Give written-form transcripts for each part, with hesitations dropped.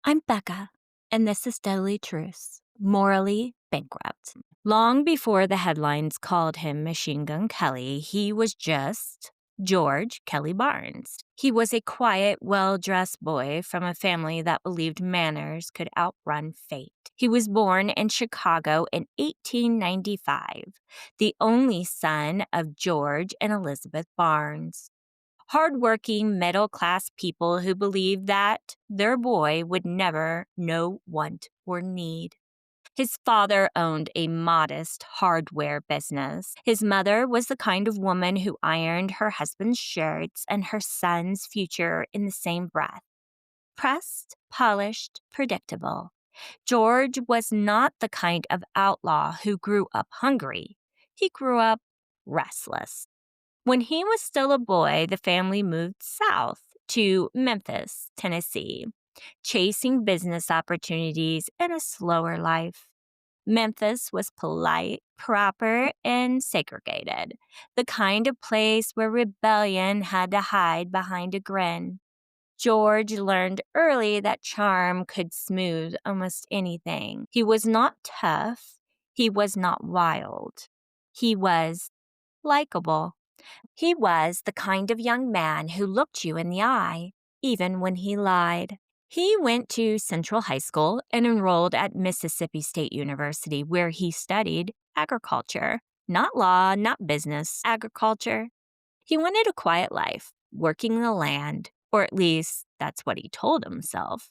I'm Becca, and this is Deadly Truths, Morally Bankrupt. Long before the headlines called him Machine Gun Kelly, he was just George Kelly Barnes. He was a quiet, well-dressed boy from a family that believed manners could outrun fate. He was born in Chicago in 1895, the only son of George and Elizabeth Barnes. Hardworking, middle-class people who believed that their boy would never know want or need. His father owned a modest hardware business. His mother was the kind of woman who ironed her husband's shirts and her son's future in the same breath. Pressed, polished, predictable. George was not the kind of outlaw who grew up hungry. He grew up restless. When he was still a boy, the family moved south to Memphis, Tennessee, chasing business opportunities and a slower life. Memphis was polite, proper, and segregated, the kind of place where rebellion had to hide behind a grin. George learned early that charm could smooth almost anything. He was not tough. He was not wild. He was likable. He was the kind of young man who looked you in the eye, even when he lied. He went to Central High School and enrolled at Mississippi State University, where he studied agriculture. Not law, not business, agriculture. He wanted a quiet life, working the land, or at least that's what he told himself.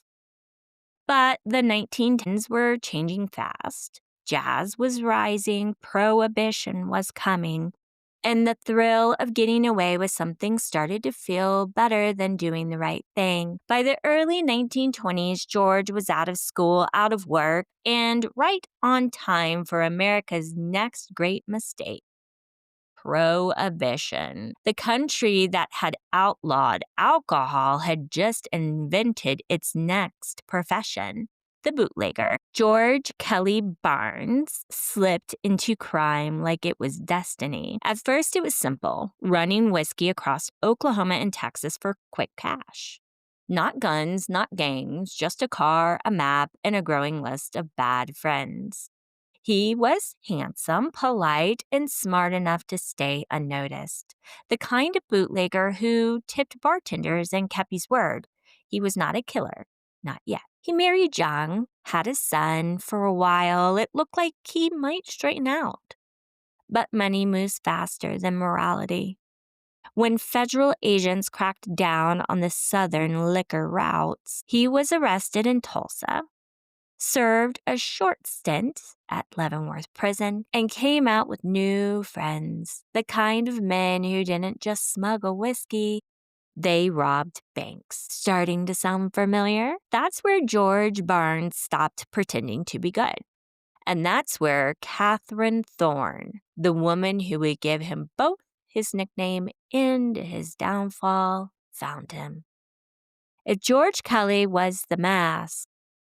But the 1910s were changing fast. Jazz was rising, prohibition was coming, and the thrill of getting away with something started to feel better than doing the right thing. By the early 1920s, George was out of school, out of work, and right on time for America's next great mistake. Prohibition. The country that had outlawed alcohol had just invented its next profession. The bootlegger. George Kelly Barnes slipped into crime like it was destiny. At first, it was simple, running whiskey across Oklahoma and Texas for quick cash. Not guns, not gangs, just a car, a map, and a growing list of bad friends. He was handsome, polite, and smart enough to stay unnoticed. The kind of bootlegger who tipped bartenders and kept his word. He was not a killer. Not yet. He married young, had a son. For a while, it looked like he might straighten out. But money moves faster than morality. When federal agents cracked down on the southern liquor routes, he was arrested in Tulsa, served a short stint at Leavenworth Prison, and came out with new friends, the kind of men who didn't just smuggle whiskey. They robbed banks. Starting to sound familiar? That's where George Barnes stopped pretending to be good. And that's where Kathryn Thorne, the woman who would give him both his nickname and his downfall, found him. If George Kelly was the mask,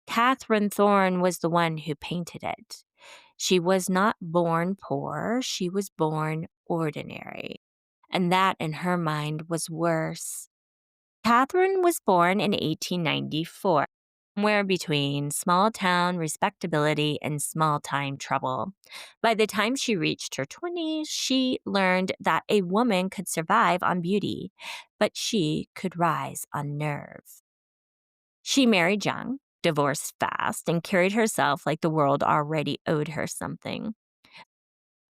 Kathryn Thorne was the one who painted it. She was not born poor, she was born ordinary. And that, in her mind, was worse. Kathryn was born in 1894, somewhere between small-town respectability and small-time trouble. By the time she reached her 20s, she learned that a woman could survive on beauty, but she could rise on nerve. She married young, divorced fast, and carried herself like the world already owed her something.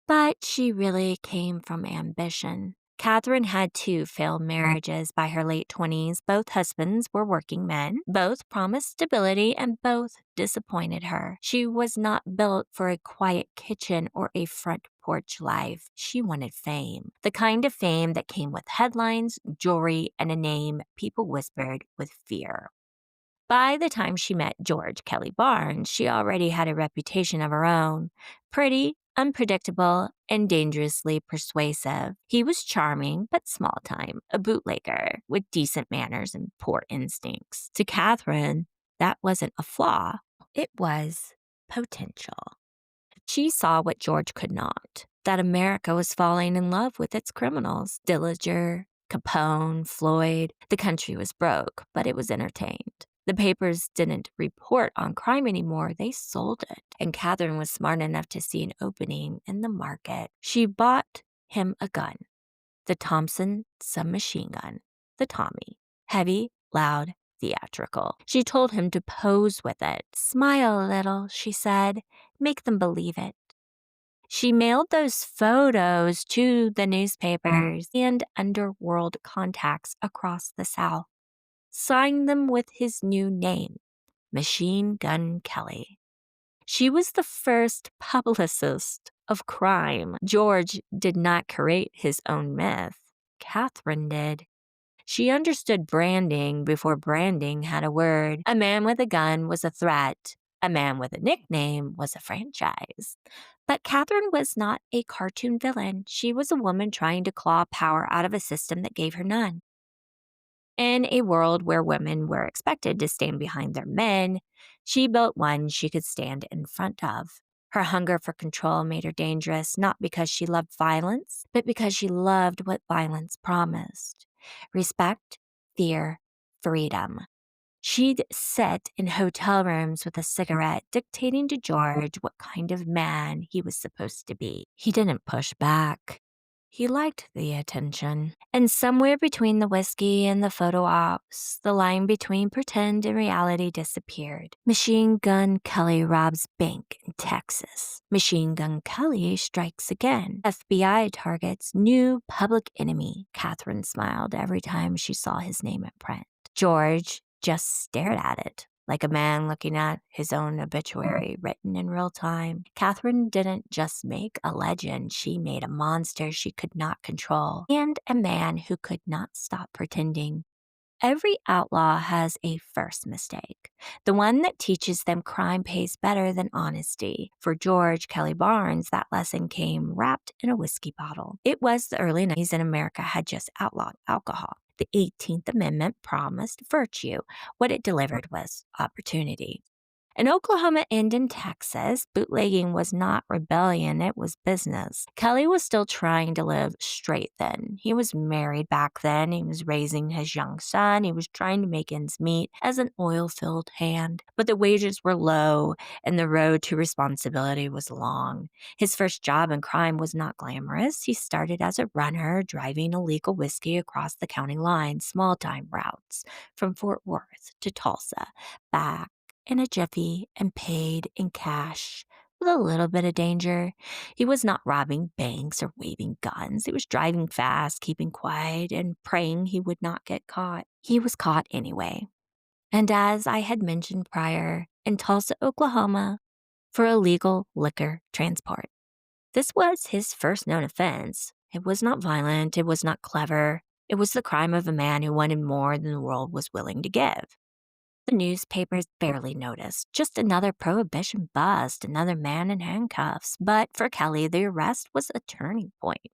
But she really came from ambition. Kathryn had 2 failed marriages by her late 20s. Both husbands were working men. Both promised stability, and both disappointed her. She was not built for a quiet kitchen or a front porch life. She wanted fame. The kind of fame that came with headlines, jewelry, and a name people whispered with fear. By the time she met George Kelly Barnes, she already had a reputation of her own. Pretty, unpredictable, and dangerously persuasive. He was charming, but small-time, a bootlegger with decent manners and poor instincts. To Kathryn, that wasn't a flaw. It was potential. She saw what George could not, that America was falling in love with its criminals. Dillinger, Capone, Floyd. The country was broke, but it was entertained. The papers didn't report on crime anymore, they sold it. And Kathryn was smart enough to see an opening in the market. She bought him a gun, the Thompson submachine gun, the Tommy. Heavy, loud, theatrical. She told him to pose with it. Smile a little, she said. Make them believe it. She mailed those photos to the newspapers and underworld contacts across the South, signed them with his new name, Machine Gun Kelly. She was the first publicist of crime. George did not create his own myth. Kathryn did. She understood branding before branding had a word. A man with a gun was a threat. A man with a nickname was a franchise. But Kathryn was not a cartoon villain. She was a woman trying to claw power out of a system that gave her none. In a world where women were expected to stand behind their men, she built one she could stand in front of. Her hunger for control made her dangerous, not because she loved violence, but because she loved what violence promised. Respect, fear, freedom. She'd sit in hotel rooms with a cigarette, dictating to George what kind of man he was supposed to be. He didn't push back. He liked the attention. And somewhere between the whiskey and the photo ops, the line between pretend and reality disappeared. Machine Gun Kelly robs bank in Texas. Machine Gun Kelly strikes again. FBI targets new public enemy. Kathryn smiled every time she saw his name in print. George just stared at it, like a man looking at his own obituary written in real time. Kathryn didn't just make a legend, she made a monster she could not control, and a man who could not stop pretending. Every outlaw has a first mistake, the one that teaches them crime pays better than honesty. For George Kelly Barnes, that lesson came wrapped in a whiskey bottle. It was the early 90s and America had just outlawed alcohol. The 18th Amendment promised virtue. What it delivered was opportunity. In Oklahoma and in Texas, bootlegging was not rebellion, it was business. Kelly was still trying to live straight then. He was married back then. He was raising his young son. He was trying to make ends meet as an oil-filled hand. But the wages were low and the road to responsibility was long. His first job in crime was not glamorous. He started as a runner, driving illegal whiskey across the county line, small-time routes from Fort Worth to Tulsa, back in a jiffy and paid in cash with a little bit of danger. He was not robbing banks or waving guns. He was driving fast, keeping quiet, and praying he would not get caught. He was caught anyway. And as I had mentioned prior, in Tulsa, Oklahoma, for illegal liquor transport. This was his first known offense. It was not violent. It was not clever. It was the crime of a man who wanted more than the world was willing to give. The newspapers barely noticed. Just another prohibition bust, another man in handcuffs. But for Kelly, the arrest was a turning point.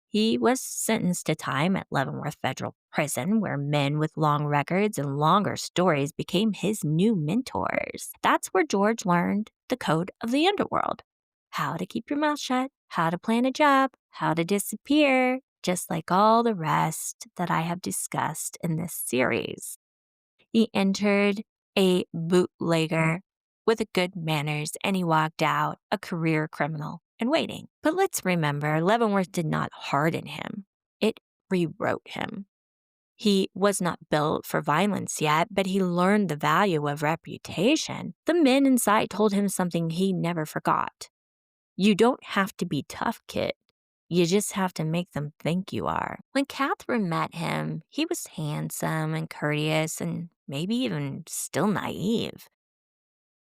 He was sentenced to time at Leavenworth Federal Prison, where men with long records and longer stories became his new mentors. That's where George learned the code of the underworld. How to keep your mouth shut, how to plan a job, how to disappear, just like all the rest that I have discussed in this series. He entered a bootlegger with good manners, and he walked out a career criminal in waiting. But let's remember, Leavenworth did not harden him. It rewrote him. He was not built for violence yet, but he learned the value of reputation. The men inside told him something he never forgot. You don't have to be tough, kid. You just have to make them think you are. When Kathryn met him, he was handsome and courteous and maybe even still naive.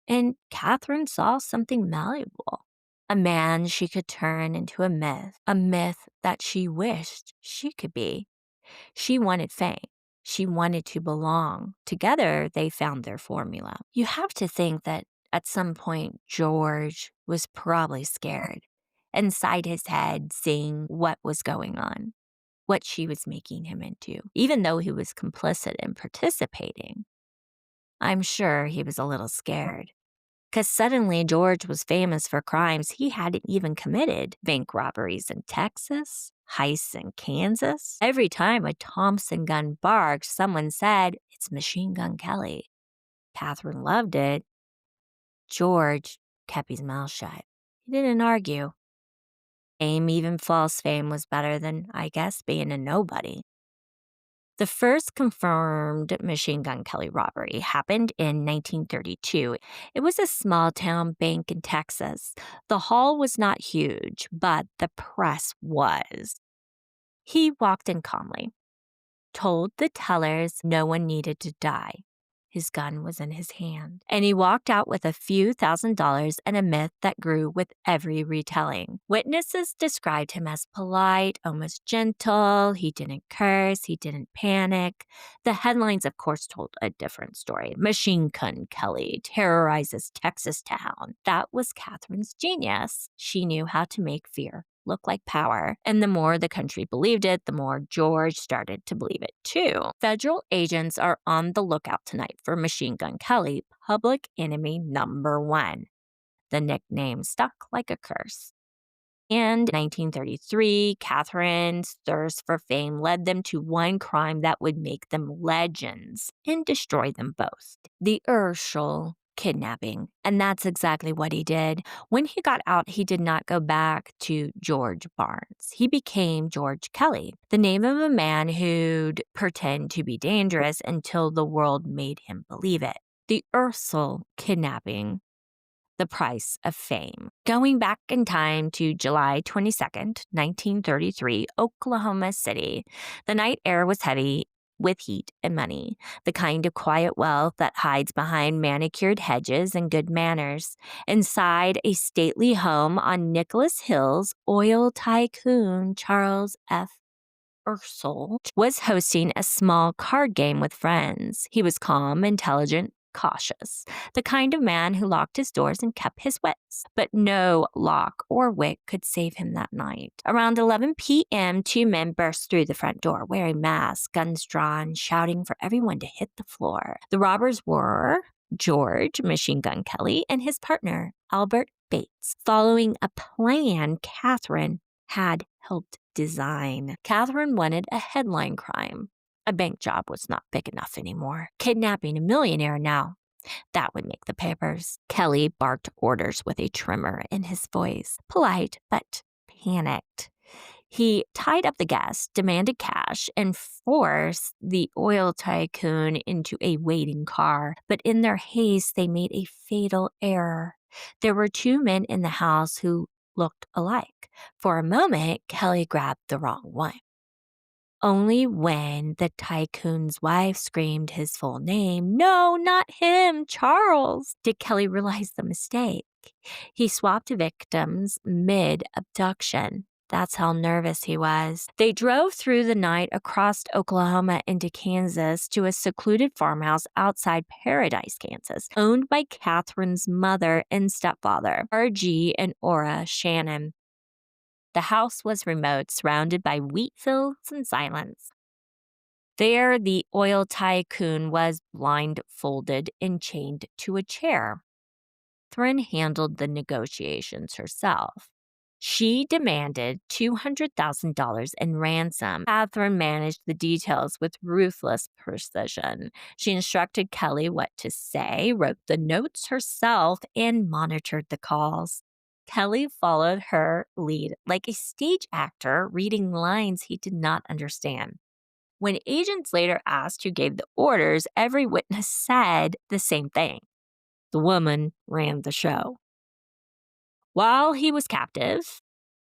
And Kathryn saw something malleable. A man she could turn into a myth that she wished she could be. She wanted fame. She wanted to belong. Together, they found their formula. You have to think that at some point, George was probably scared, inside his head, seeing what was going on, what she was making him into, even though he was complicit in participating. I'm sure he was a little scared, because suddenly George was famous for crimes he hadn't even committed. Bank robberies in Texas, heists in Kansas. Every time a Thompson gun barked, someone said, "It's Machine Gun Kelly." Kathryn loved it. George kept his mouth shut. He didn't argue. Fame, even false fame, was better than, I guess, being a nobody. The first confirmed Machine Gun Kelly robbery happened in 1932. It was a small-town bank in Texas. The haul was not huge, but the press was. He walked in calmly, told the tellers no one needed to die. His gun was in his hand, and he walked out with a few $1,000s and a myth that grew with every retelling. Witnesses described him as polite, almost gentle. He didn't curse. He didn't panic. The headlines, of course, told a different story. Machine Gun Kelly terrorizes Texas town. That was Kathryn's genius. She knew how to make fear look like power. And the more the country believed it, the more George started to believe it too. Federal agents are on the lookout tonight for Machine Gun Kelly, public enemy number one. The nickname stuck like a curse. And in 1933, Kathryn's thirst for fame led them to one crime that would make them legends and destroy them both. The Urschel kidnapping. And that's exactly what he did. When he got out, he did not go back to George Barnes. He became George Kelly, the name of a man who'd pretend to be dangerous until the world made him believe it. The Urschel kidnapping. The price of fame. Going back in time to July 22nd, 1933, Oklahoma City. The night air was heavy with heat and money, the kind of quiet wealth that hides behind manicured hedges and good manners. Inside a stately home on Nicholas Hills, oil tycoon Charles F. Urschel was hosting a small card game with friends. He was calm, intelligent, cautious, the kind of man who locked his doors and kept his wits. But no lock or wit could save him that night. Around 11 p.m., two men burst through the front door, wearing masks, guns drawn, shouting for everyone to hit the floor. The robbers were George Machine Gun Kelly and his partner, Albert Bates, following a plan Kathryn had helped design. Kathryn wanted a headline crime. A bank job was not big enough anymore. Kidnapping a millionaire now. That would make the papers. Kelly barked orders with a tremor in his voice. Polite, but panicked. He tied up the guests, demanded cash, and forced the oil tycoon into a waiting car. But in their haste, they made a fatal error. There were two men in the house who looked alike. For a moment, Kelly grabbed the wrong one. Only when the tycoon's wife screamed his full name, "No, not him, Charles," did Kelly realize the mistake. He swapped victims mid-abduction. That's how nervous he was. They drove through the night across Oklahoma into Kansas to a secluded farmhouse outside Paradise, Kansas, owned by Kathryn's mother and stepfather, R.G. and Ora Shannon. The house was remote, surrounded by wheat fields and silence. There, the oil tycoon was blindfolded and chained to a chair. Kathryn handled the negotiations herself. She demanded $200,000 in ransom. Kathryn managed the details with ruthless precision. She instructed Kelly what to say, wrote the notes herself, and monitored the calls. Kelly followed her lead like a stage actor reading lines he did not understand. When agents later asked who gave the orders, every witness said the same thing. The woman ran the show. While he was captive,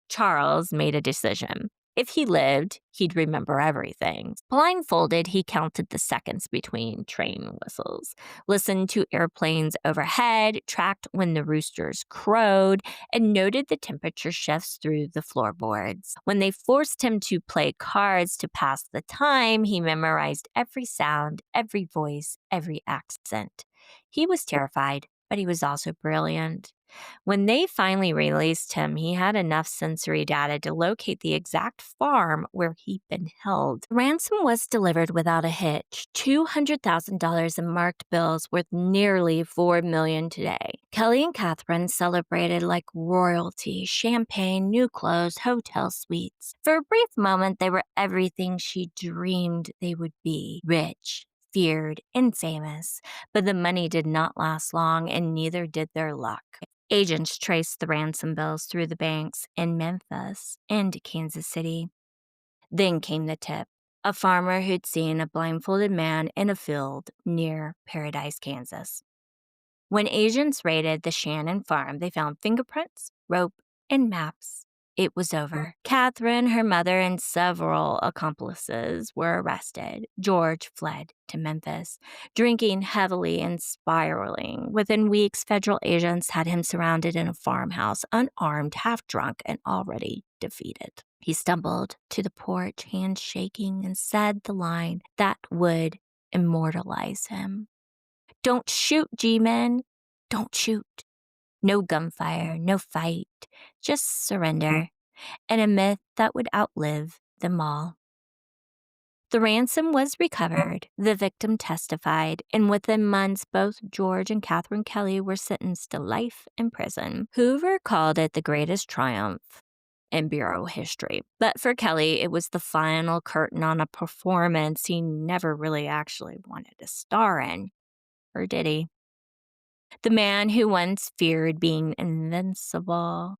Charles made a decision. If he lived, he'd remember everything. Blindfolded, he counted the seconds between train whistles, listened to airplanes overhead, tracked when the roosters crowed, and noted the temperature shifts through the floorboards. When they forced him to play cards to pass the time, he memorized every sound, every voice, every accent. He was terrified, but he was also brilliant. When they finally released him, he had enough sensory data to locate the exact farm where he'd been held. The ransom was delivered without a hitch, $200,000 in marked bills worth nearly $4 million today. Kelly and Kathryn celebrated like royalty, champagne, new clothes, hotel suites. For a brief moment, they were everything she dreamed they would be: rich, feared and famous, but the money did not last long, and neither did their luck. Agents traced the ransom bills through the banks in Memphis and Kansas City. Then came the tip. A farmer who'd seen a blindfolded man in a field near Paradise, Kansas. When agents raided the Shannon farm, they found fingerprints, rope, and maps. It was over. Kathryn, her mother, and several accomplices were arrested. George fled to Memphis, drinking heavily and spiraling. Within weeks, federal agents had him surrounded in a farmhouse, unarmed, half-drunk, and already defeated. He stumbled to the porch, hands shaking, and said the line that would immortalize him. "Don't shoot, G-men. Don't shoot." No gunfire, no fight, just surrender, and a myth that would outlive them all. The ransom was recovered, the victim testified, and within months, both George and Kathryn Kelly were sentenced to life in prison. Hoover called it the greatest triumph in Bureau history. But for Kelly, it was the final curtain on a performance he never really actually wanted to star in. Or did he? The man who once feared being invincible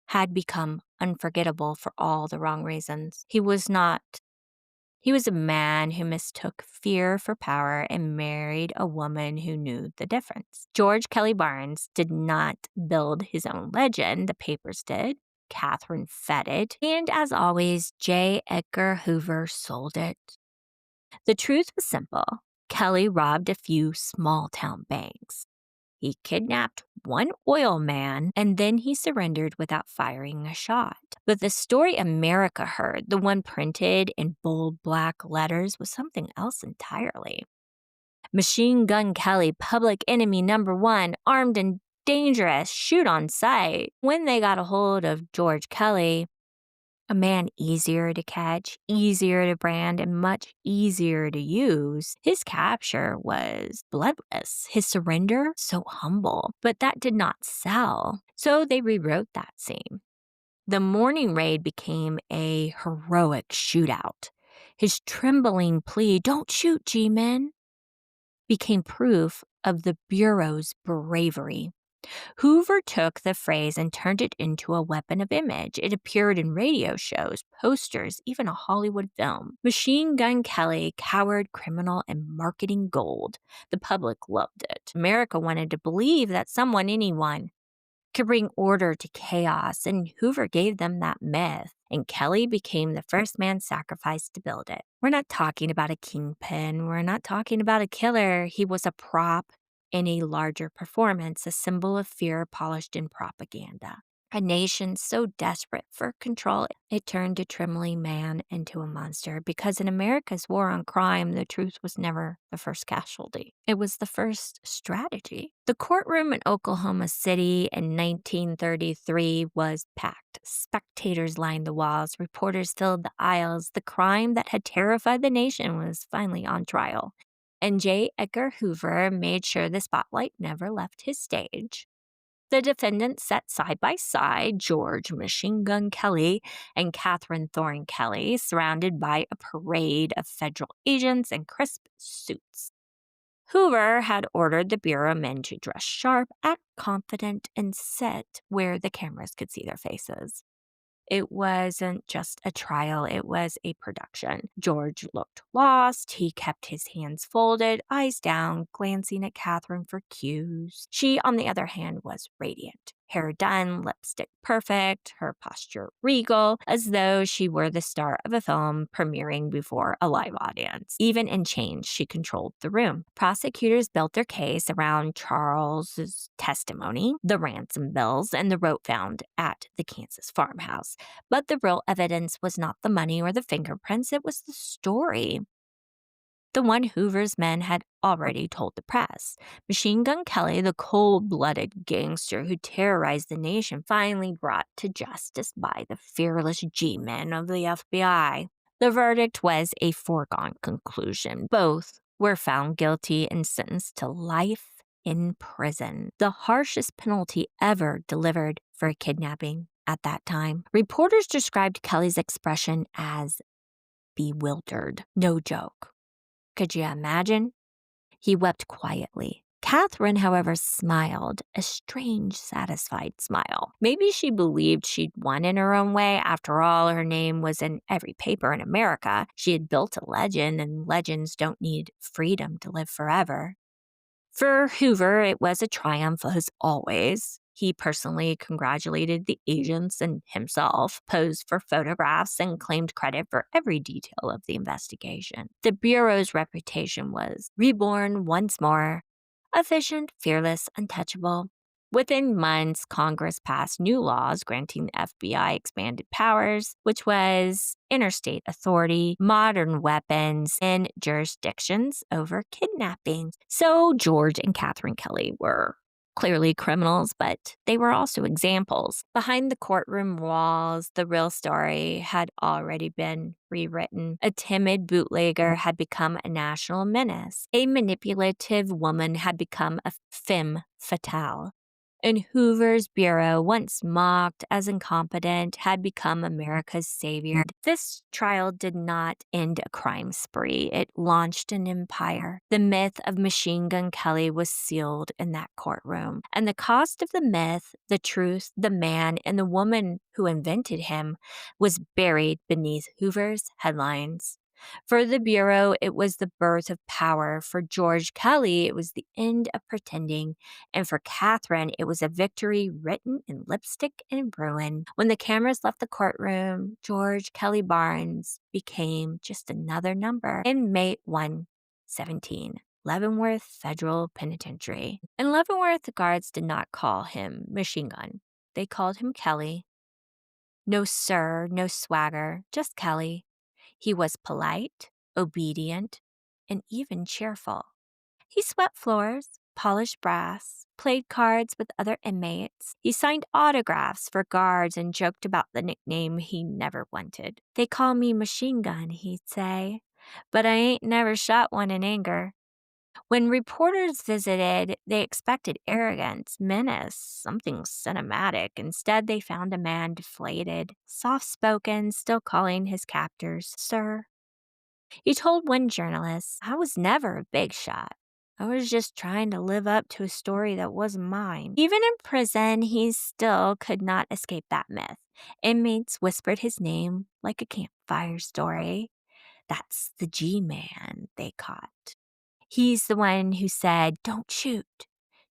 had become unforgettable for all the wrong reasons. He was a man who mistook fear for power and married a woman who knew the difference. George Kelly Barnes did not build his own legend. The papers did. Kathryn fed it. And as always, J. Edgar Hoover sold it. The truth was simple. Kelly robbed a few small-town banks. He kidnapped one oil man, and then he surrendered without firing a shot. But the story America heard, the one printed in bold black letters, was something else entirely. Machine Gun Kelly, public enemy number one, armed and dangerous, shoot on sight. When they got a hold of George Kelly, a man easier to catch, easier to brand, and much easier to use, his capture was bloodless. His surrender, so humble. But that did not sell. So they rewrote that scene. The morning raid became a heroic shootout. His trembling plea, "Don't shoot, G-men," became proof of the Bureau's bravery. Hoover took the phrase and turned it into a weapon of image. It appeared in radio shows, posters, even a Hollywood film. Machine Gun Kelly, coward, criminal, and marketing gold. The public loved it. America wanted to believe that someone, anyone, could bring order to chaos, and Hoover gave them that myth, and Kelly became the first man sacrificed to build it. We're not talking about a kingpin. We're not talking about a killer. He was a prop in a larger performance, a symbol of fear polished in propaganda. A nation so desperate for control, it turned a trembling man into a monster, because in America's war on crime, the truth was never the first casualty. It was the first strategy. The courtroom in Oklahoma City in 1933 was packed. Spectators lined the walls. Reporters filled the aisles. The crime that had terrified the nation was finally on trial. And J. Edgar Hoover made sure the spotlight never left his stage. The defendants sat side by side, George Machine Gun Kelly and Kathryn Thorne Kelly, surrounded by a parade of federal agents in crisp suits. Hoover had ordered the Bureau men to dress sharp, act confident, and sit where the cameras could see their faces. It wasn't just a trial, it was a production. George looked lost. He kept his hands folded, eyes down, glancing at Kathryn for cues. She, on the other hand, was radiant. Hair done, lipstick perfect, her posture regal, as though she were the star of a film premiering before a live audience. Even in chains, she controlled the room. Prosecutors built their case around Charles's testimony, the ransom bills, and the rope found at the Kansas farmhouse. But the real evidence was not the money or the fingerprints, it was the story. The one Hoover's men had already told the press. Machine Gun Kelly, the cold-blooded gangster who terrorized the nation, finally brought to justice by the fearless G-men of the FBI. The verdict was a foregone conclusion. Both were found guilty and sentenced to life in prison, the harshest penalty ever delivered for a kidnapping at that time. Reporters described Kelly's expression as bewildered. No joke. Could you imagine? He wept quietly. Kathryn, however, smiled, a strange, satisfied smile. Maybe she believed she'd won in her own way. After all, her name was in every paper in America. She had built a legend, and legends don't need freedom to live forever. For Hoover, it was a triumph as always. He personally congratulated the agents and himself, posed for photographs, and claimed credit for every detail of the investigation. The Bureau's reputation was reborn once more, efficient, fearless, untouchable. Within months, Congress passed new laws granting the FBI expanded powers, which was interstate authority, modern weapons, and jurisdictions over kidnapping. So George and Kathryn Kelly were clearly criminals, but they were also examples. Behind the courtroom walls, the real story had already been rewritten. A timid bootlegger had become a national menace. A manipulative woman had become a femme fatale. And Hoover's bureau, once mocked as incompetent, had become America's savior. This trial did not end a crime spree. It launched an empire. The myth of Machine Gun Kelly was sealed in that courtroom. And the cost of the myth, the truth, the man, and the woman who invented him was buried beneath Hoover's headlines. For the Bureau, it was the birth of power. For George Kelly, it was the end of pretending. And for Kathryn, it was a victory written in lipstick and ruin. When the cameras left the courtroom, George Kelly Barnes became just another number. Inmate 117, Leavenworth Federal Penitentiary. In Leavenworth, the guards did not call him Machine Gun. They called him Kelly. No sir, no swagger, just Kelly. He was polite, obedient, and even cheerful. He swept floors, polished brass, played cards with other inmates. He signed autographs for guards and joked about the nickname he never wanted. They call me Machine Gun, he'd say, but I ain't never shot one in anger. When reporters visited, they expected arrogance, menace, something cinematic. Instead, they found a man deflated, soft-spoken, still calling his captors sir. He told one journalist, I was never a big shot. I was just trying to live up to a story that wasn't mine. Even in prison, he still could not escape that myth. Inmates whispered his name like a campfire story. That's the G-Man they caught. He's the one who said, don't shoot.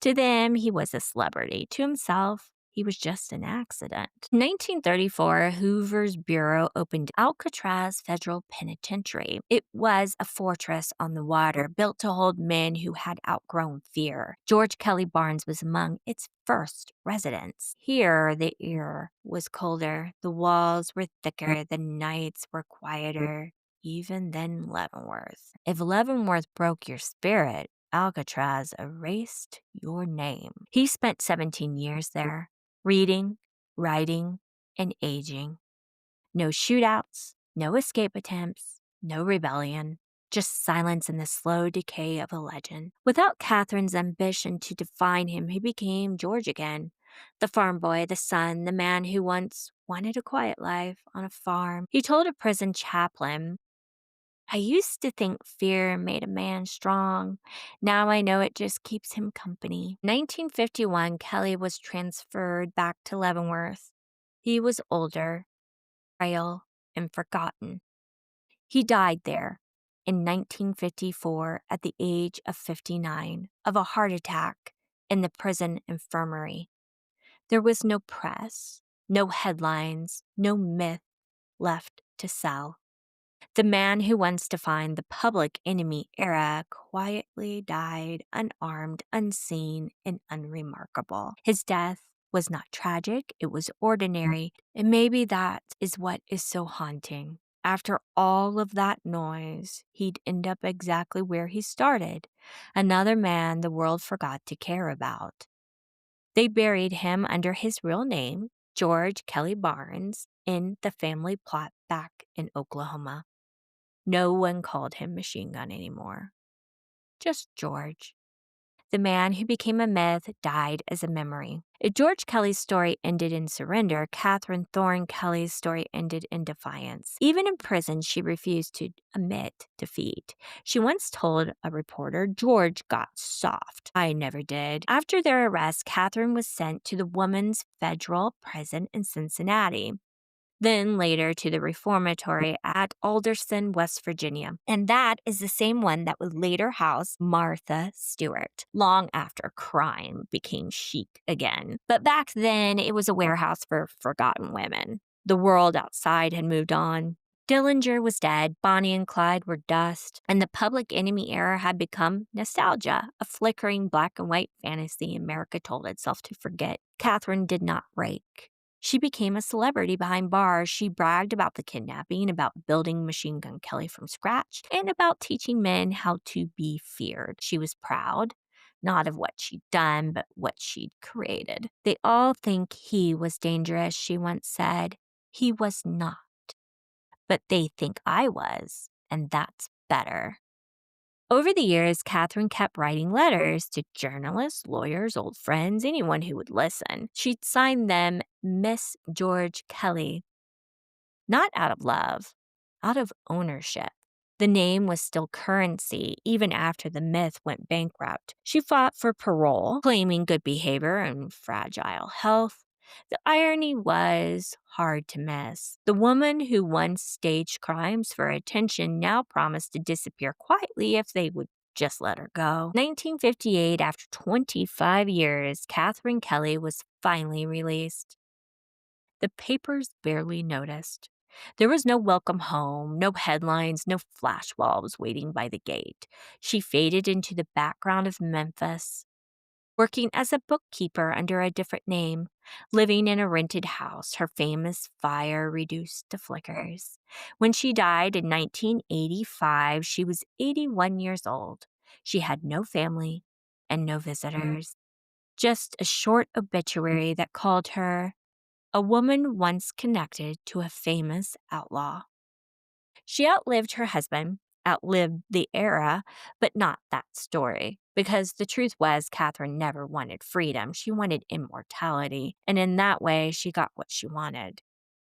To them, he was a celebrity. To himself, he was just an accident. In 1934, Hoover's bureau opened Alcatraz Federal Penitentiary. It was a fortress on the water, built to hold men who had outgrown fear. George Kelly Barnes was among its first residents. Here, the air was colder, the walls were thicker, the nights were quieter, even than Leavenworth. If Leavenworth broke your spirit, Alcatraz erased your name. He spent 17 years there, reading, writing, and aging. No shootouts, no escape attempts, no rebellion, just silence and the slow decay of a legend. Without Kathryn's ambition to define him, he became George again. The farm boy, the son, the man who once wanted a quiet life on a farm. He told a prison chaplain, I used to think fear made a man strong. Now I know it just keeps him company. In 1951, Kelly was transferred back to Leavenworth. He was older, frail, and forgotten. He died there in 1954 at the age of 59 of a heart attack in the prison infirmary. There was no press, no headlines, no myth left to sell. The man who once defined the public enemy era quietly died unarmed, unseen, and unremarkable. His death was not tragic, it was ordinary, and maybe that is what is so haunting. After all of that noise, he'd end up exactly where he started, another man the world forgot to care about. They buried him under his real name, George Kelly Barnes, in the family plot back in Oklahoma. No one called him Machine Gun anymore. Just George. The man who became a myth died as a memory. If George Kelly's story ended in surrender, Kathryn Kelly's story ended in defiance. Even in prison, she refused to admit defeat. She once told a reporter, "George got soft. I never did." After their arrest, Kathryn was sent to the women's federal prison in Cincinnati, then later to the reformatory at Alderson, West Virginia. And that is the same one that would later house Martha Stewart, long after crime became chic again. But back then, it was a warehouse for forgotten women. The world outside had moved on. Dillinger was dead, Bonnie and Clyde were dust, and the Public Enemy era had become nostalgia, a flickering black and white fantasy America told itself to forget. Kathryn did not break. She became a celebrity behind bars. She bragged about the kidnapping, about building Machine Gun Kelly from scratch, and about teaching men how to be feared. She was proud, not of what she'd done, but what she'd created. "They all think he was dangerous," she once said. "He was not. But they think I was, and that's better." Over the years, Kathryn kept writing letters to journalists, lawyers, old friends, anyone who would listen. She'd sign them Miss George Kelly, not out of love, out of ownership. The name was still currency even after the myth went bankrupt. She fought for parole, claiming good behavior and fragile health. The irony was hard to miss. The woman who once staged crimes for attention now promised to disappear quietly if they would just let her go. 1958, after 25 years, Kathryn Kelly was finally released. The papers barely noticed. There was no welcome home, no headlines, no flashbulbs waiting by the gate. She faded into the background of Memphis, working as a bookkeeper under a different name, living in a rented house, her famous fire reduced to flickers. When she died in 1985, she was 81 years old. She had no family and no visitors, just a short obituary that called her a woman once connected to a famous outlaw. She outlived her husband, outlived the era, but not that story. Because the truth was, Kathryn never wanted freedom. She wanted immortality. And in that way, she got what she wanted.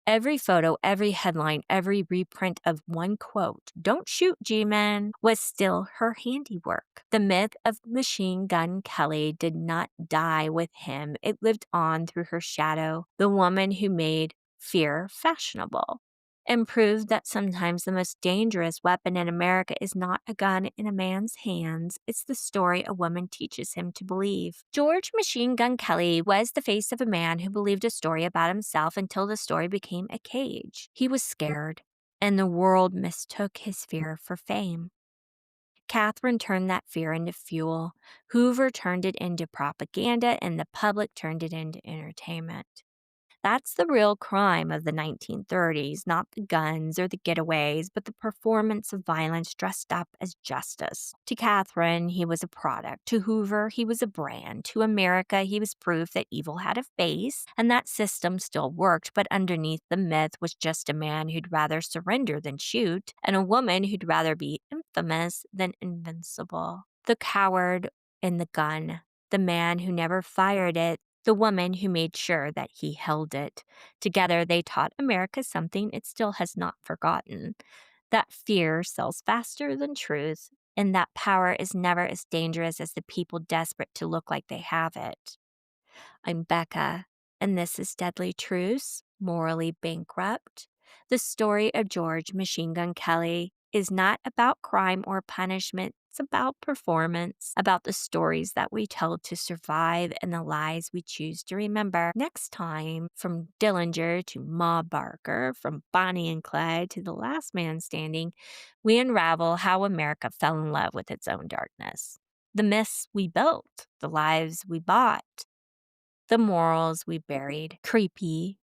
Every photo, every headline, every reprint of one quote, "Don't shoot, G-Man," was still her handiwork. The myth of Machine Gun Kelly did not die with him. It lived on through her shadow, the woman who made fear fashionable, and proved that sometimes the most dangerous weapon in America is not a gun in a man's hands. It's the story a woman teaches him to believe. George Machine Gun Kelly was the face of a man who believed a story about himself until the story became a cage. He was scared, and the world mistook his fear for fame. Kathryn turned that fear into fuel. Hoover turned it into propaganda, and the public turned it into entertainment. That's the real crime of the 1930s, not the guns or the getaways, but the performance of violence dressed up as justice. To Kathryn, he was a product. To Hoover, he was a brand. To America, he was proof that evil had a face, and that system still worked, but underneath the myth was just a man who'd rather surrender than shoot, and a woman who'd rather be infamous than invincible. The coward in the gun, the man who never fired it, the woman who made sure that he held it. Together, they taught America something it still has not forgotten: that fear sells faster than truth, and that power is never as dangerous as the people desperate to look like they have it. I'm Becca, and this is Deadly Truths, Morally Bankrupt. The story of George Machine Gun Kelly is not about crime or punishment. It's about performance, about the stories that we tell to survive and the lies we choose to remember. Next time, from Dillinger to Ma Barker, from Bonnie and Clyde to the last man standing, we unravel how America fell in love with its own darkness. The myths we built, the lives we bought, the morals we buried. Creepy,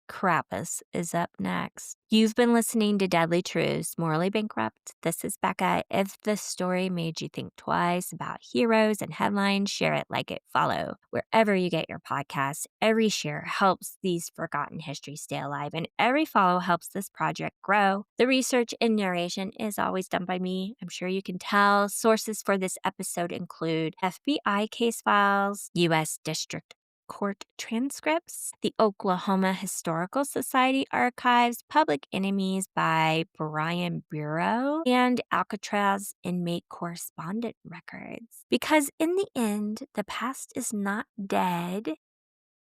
Krampus is up next. You've been listening to Deadly Truths, Morally Bankrupt. This is Becca. If the story made you think twice about heroes and headlines, share it, like it, follow. Wherever you get your podcasts, every share helps these forgotten histories stay alive, and every follow helps this project grow. The research and narration is always done by me. I'm sure you can tell. Sources for this episode include FBI case files, U.S. District Court transcripts, the Oklahoma Historical Society archives, Public Enemies by Brian Bureau, and Alcatraz inmate correspondent records. Because in the end, the past is not dead.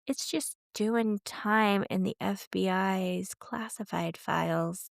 It's just doing time in the FBI's classified files.